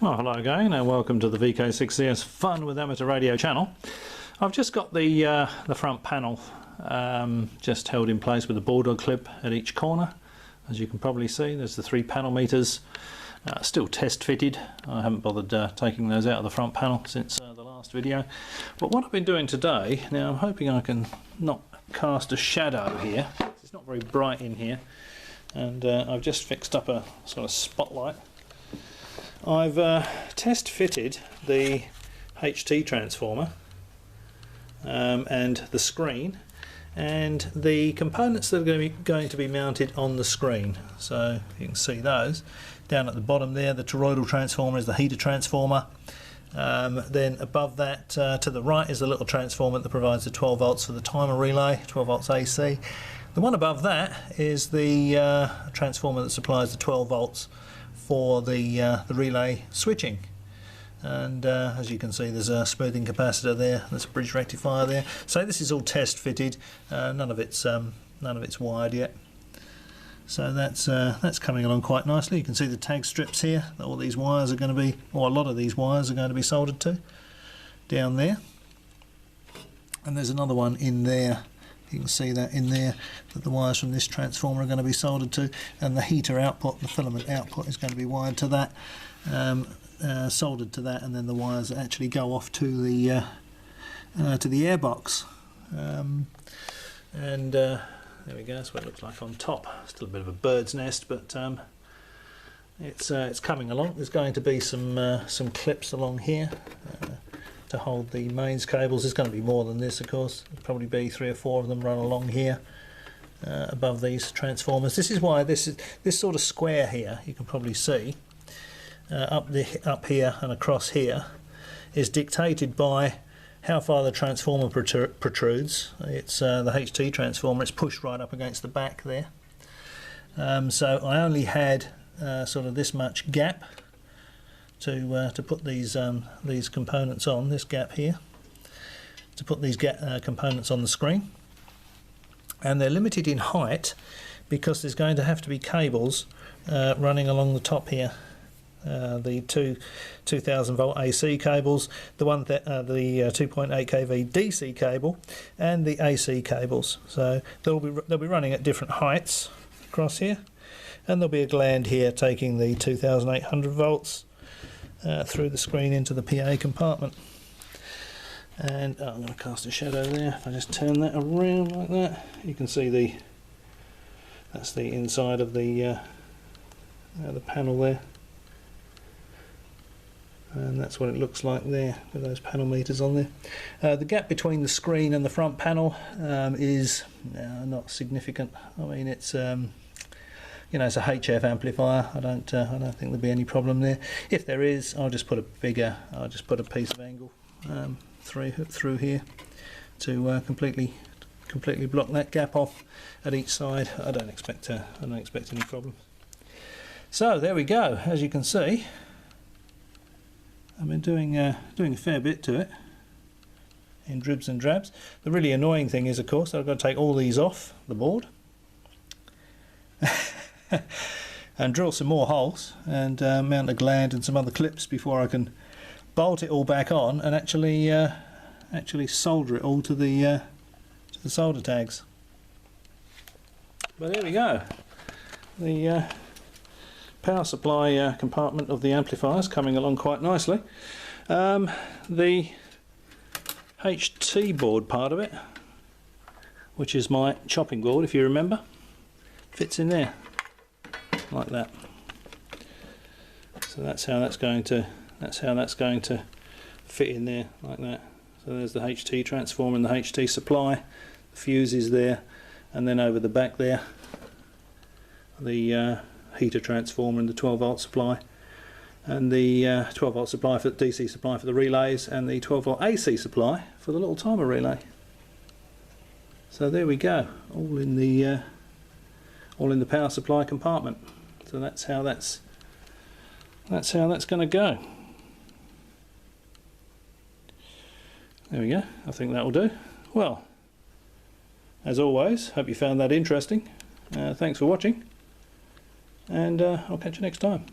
Well, hello again and welcome to the VK6CS Fun with Amateur Radio channel. I've just got the front panel just held in place with a bulldog clip at each corner. As you can probably see, there's the 3 panel meters still test fitted. I haven't bothered taking those out of the front panel since the last video. But what I've been doing today, now I'm hoping I can not cast a shadow here. It's not very bright in here, and I've just fixed up a sort of spotlight. I've test fitted the HT transformer and the screen and the components that are going to be mounted on the screen. So you can see those down at the bottom there. The toroidal transformer is the heater transformer. Then above that to the right is the little transformer that provides the 12 volts for the timer relay, 12 volts AC. The one above that is the transformer that supplies the 12 volts for the relay switching. And as you can see, there's a smoothing capacitor there, there's a bridge rectifier there. So this is all test fitted. None of it's wired yet. So that's coming along quite nicely. You can see the tag strips here that all these wires are going to be, or a lot of these wires are going to be soldered to down there. And there's another one in there. You can see that in there, that the wires from this transformer are going to be soldered to, and the heater output, the filament output, is going to be wired to that, soldered to that, and then the wires actually go off to the airbox. And there we go. That's what it looks like on top. Still a bit of a bird's nest, but it's coming along. There's going to be some clips along here to hold the mains cables. There's going to be more than this, of course. There'll probably be 3 or 4 of them run along here above these transformers. This is why this sort of square here, you can probably see up here and across here, is dictated by how far the transformer protrudes. It's the HT transformer. It's pushed right up against the back there. So I only had sort of this much gap to put these components on, this gap here, to put these components on the screen. And they're limited in height because there's going to have to be cables running along the top here. The 2000 volt AC cables, the 2.8 kV DC cable, and the AC cables. So they'll be running at different heights across here, and there'll be a gland here taking the 2800 volts through the screen into the PA compartment. And I'm going to cast a shadow there. If I just turn that around like that, you can see that's the inside of the panel there, and that's what it looks like there with those panel meters on there. The gap between the screen and the front panel is not significant. I mean, it's you know, it's a HF amplifier. I don't think there'll be any problem there. If there is, I'll just put a piece of angle through here to completely block that gap off at each side. I don't expect any problems. So there we go. As you can see, I've been doing a fair bit to it in dribs and drabs. The really annoying thing is, of course, I've got to take all these off the board and drill some more holes and mount a gland and some other clips before I can bolt it all back on and actually solder it all to the solder tags. But there we go. The power supply compartment of the amplifier is coming along quite nicely. The HT board part of it, which is my chopping board, if you remember, fits in there like that. So that's how that's going to fit in there like that. So there's the HT transformer and the HT supply, the fuse is there, and then over the back there the heater transformer and the 12 volt supply, and the 12 volt supply for the DC supply for the relays, and the 12 volt AC supply for the little timer relay. So there we go, all in the power supply compartment. So that's how that's going to go. There we go. I think that will do. Well, as always, hope you found that interesting. Thanks for watching, and I'll catch you next time.